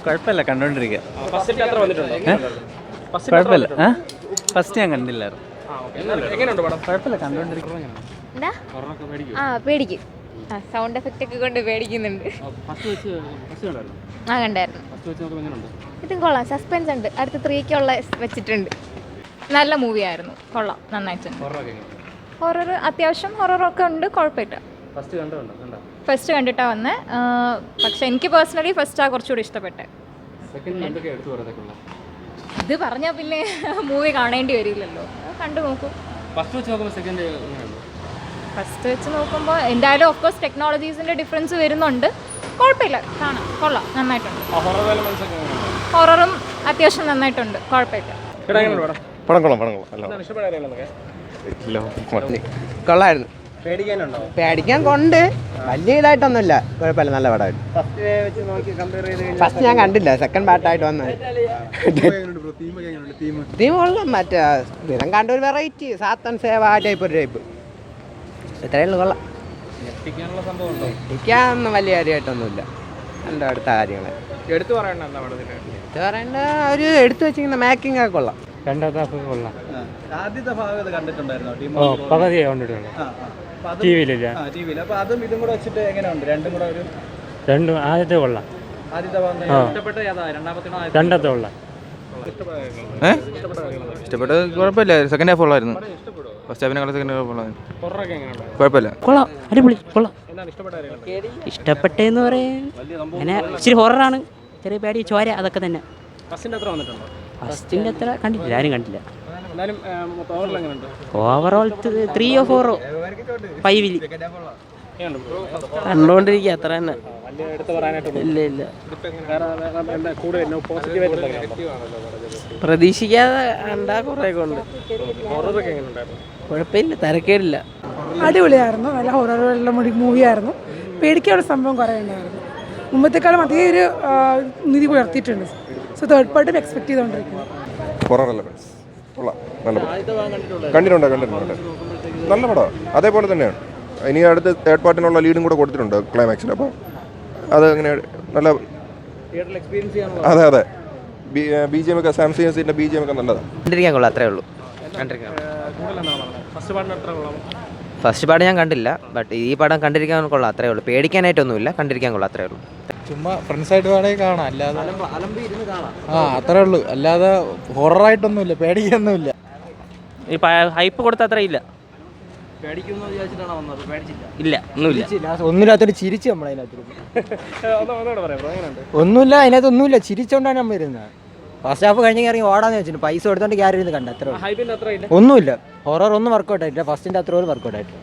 കുഴപ്പമില്ല, കണ്ടോണ്ടിരിക്കുക. ഫസ്റ്റ് അത്ര വന്നിട്ടുണ്ടോ? കുഴപ്പമില്ല. ഫസ്റ്റ് ഞാൻ കണ്ടില്ലായിരുന്നു. എങ്ങനെയുണ്ട് പടം? കുഴപ്പമില്ല, കണ്ടോണ്ടിരിക്കുക. പേടിക്കും. സൗണ്ട് എഫക്റ്റ് ഒക്കെ കൊണ്ട് പേടിക്കുന്നുണ്ട്. കണ്ടായിരുന്നു. ഇതും കൊള്ളാം, സസ്പെൻസ് ഉണ്ട്. അടുത്ത 3-ക്കുള്ള വെച്ചിട്ടുണ്ട്. നല്ല മൂവി ആയിരുന്നു, കൊള്ളാം, നന്നായിട്ടുണ്ട്. ഹൊറർ അത്യാവശ്യം ഹൊററൊക്കെ ഉണ്ട്, കുഴപ്പമില്ല. ഫസ്റ്റ് കണ്ടിട്ടാ വന്നേ. പക്ഷെ എനിക്ക് പേഴ്സണലി ഫസ്റ്റാ കുറച്ചുകൂടി ഇഷ്ടപ്പെട്ടെ. ഇത് പറഞ്ഞാൽ പിന്നെ മൂവി കാണേണ്ടി വരില്ലല്ലോ, കണ്ടു നോക്കൂ. ഫസ്റ്റ് വെച്ച് നോക്കുമ്പോൾ എന്തായാലും ഓഫ്കോഴ്സ് ടെക്നോളജീസിൻ്റെ ഡിഫറൻസ് വരുന്നുണ്ട്. കുഴപ്പമില്ല, കാണാം, കൊള്ളാം, നന്നായിട്ടുണ്ട്. ഹൊററും അത്യാവശ്യം നന്നായിട്ടുണ്ട്, കുഴപ്പമില്ല. കൊള്ളായിരുന്നു. പേടിക്കാൻ കൊണ്ട് വലിയ ഇതായിട്ടൊന്നുമില്ല, കുഴപ്പമില്ല, നല്ല പടമായിട്ട്. ഫസ്റ്റ് ഞാൻ കണ്ടില്ല, സെക്കൻഡ് പാർട്ടായിട്ട് വന്നത്. തീം കൊള്ളാം, മറ്റേ ദിനം കണ്ട ഒരു വെറൈറ്റി സാത്തൻ സേവ ആ ടൈപ്പ് ഒരു ടൈപ്പ്. ഇത്രയേ ഉള്ളൂ, കൊള്ളാം. ഞെട്ടിക്കാനൊന്നും വലിയ കാര്യമായിട്ടൊന്നുമില്ല, എൻ്റെ അടുത്ത കാര്യങ്ങൾ എടുത്തു പറയേണ്ട ഒരു എടുത്തു വെച്ചിരിക്കുന്ന മേക്കിംഗ് ഒക്കെ കൊള്ളാം. ആദ്യത്തെ ഭാഗം കണ്ടിട്ടുണ്ടായിരുന്നോ? പകുതിയെ കണ്ടിട്ടുണ്ട്, ടിവിയിലില്ല. അതും ഇതും കൂടെ വെച്ചിട്ട് എങ്ങനെയുണ്ട്? രണ്ടും കൂടെ ഒരു രണ്ടും ആദ്യത്തെ കൊള്ളാം, ആദ്യത്തെ ഭാഗം ഇഷ്ടപ്പെട്ട ഏതാ? രണ്ടത്തെ കൊള്ളാം. ഇഷ്ടപ്പെട്ടത് കുഴപ്പമില്ല, സെക്കൻഡ് ഹാഫ് ഉള്ളായിരുന്നു. ഫസ്റ്റ് ഹാഫിനെ സെക്കൻഡ് ഹാഫ് ഉള്ളായിരുന്നു, കുഴപ്പമില്ല. കൊള്ളാം, അടിപൊളി, കൊള്ളാം. ഇഷ്ടപ്പെട്ടെന്ന് പറയാൻ അങ്ങനെ ഇച്ചിരി ഹൊററാണ്, ചെറിയ പേടി, ചോര, അതൊക്കെ തന്നെ. ഫസ്റ്റിൻ്റെ അത്ര കണ്ടിട്ടില്ല, ആരും കണ്ടില്ല. ഓവറോൾ 3 or 4 5 കണ്ടുകൊണ്ടിരിക്കുക, അത്ര തന്നെ. ഇല്ല ഇല്ല, പ്രതീക്ഷിക്കാതെ കണ്ടാ കുറേ കൊണ്ട് കുഴപ്പമില്ല, തിരക്കേടില്ല. അടിപൊളിയായിരുന്നു, നല്ല ഹൊററുള്ള മൂവിയായിരുന്നു. പേടിക്കാനുള്ള സംഭവം കുറേ ഉണ്ടായിരുന്നു. മുമ്പത്തെക്കാളും അതേ ഒരു നിധി പുലർത്തിയിട്ടുണ്ട്. സോ തേർഡ് പാർട്ടും എക്സ്പെക്ട് ചെയ്തുകൊണ്ടിരിക്കുന്നു. കണ്ടിട്ടുണ്ട് നല്ല പടം, അതേപോലെ തന്നെയാണ്. ഇനി അടുത്ത് തേർഡ് പാർട്ടിനുള്ള ലീഡും കൂടെ കൊടുത്തിട്ടുണ്ട് ക്ലൈമാക്സിൽ. അപ്പോൾ അത് അങ്ങനെ നല്ല, അതെ അതെ, BGM ഒക്കെ സാംസങ് സീറ്റിൻ്റെ BGM ഒക്കെ നല്ലതാണ്. കണ്ടിരിക്കാൻ കൊള്ളാം, അത്രേ ഉള്ളൂ. ഫസ്റ്റ് പാർട്ട് ഞാൻ കണ്ടില്ല, ബട്ട് ഈ പടം കണ്ടിരിക്കാൻ കൊള്ളാം, അത്രേ ഉള്ളൂ. പേടിക്കാനായിട്ടൊന്നുമില്ല, കണ്ടിരിക്കാൻ കൊള്ളാം, അത്രേ ഉള്ളൂ. ചുമ്മാ ഫ്രണ്ട്സായിട്ട് വേണമെങ്കിൽ കാണാം, അല്ലാതെ അത്രേ ഉള്ളൂ, അല്ലാതെ ഹൊററായിട്ടൊന്നുമില്ല, പേടിക്കൊന്നുമില്ല. ഈ ഹൈപ്പ് കൊടുത്ത അത്ര ഇല്ല, ഇല്ല, ഒന്നുമില്ലാത്തൊരു ചിരിച്ച് നമ്മളതിനകത്ത് ഒന്നുമില്ല, അതിനകത്ത് ഒന്നുമില്ല, ചിരിച്ചോണ്ടാണ് നമ്മൾ ഇരുന്നത്. ഫസ്റ്റ് ഹാഫ് കഴിഞ്ഞ് ഇറങ്ങി ഓടാന്ന് വെച്ചിട്ട് പൈസ കൊടുത്തോണ്ട് ക്യാരി ഇരുന്ന് കണ്ട, അത്ര ഒന്നുമില്ല. ഹൊറർ ഒന്നും വർക്കൗട്ട് ആയിട്ടില്ല, ഫസ്റ്റിന്റെ അത്ര പോലും വർക്കൗട്ട് ആയിട്ടില്ല.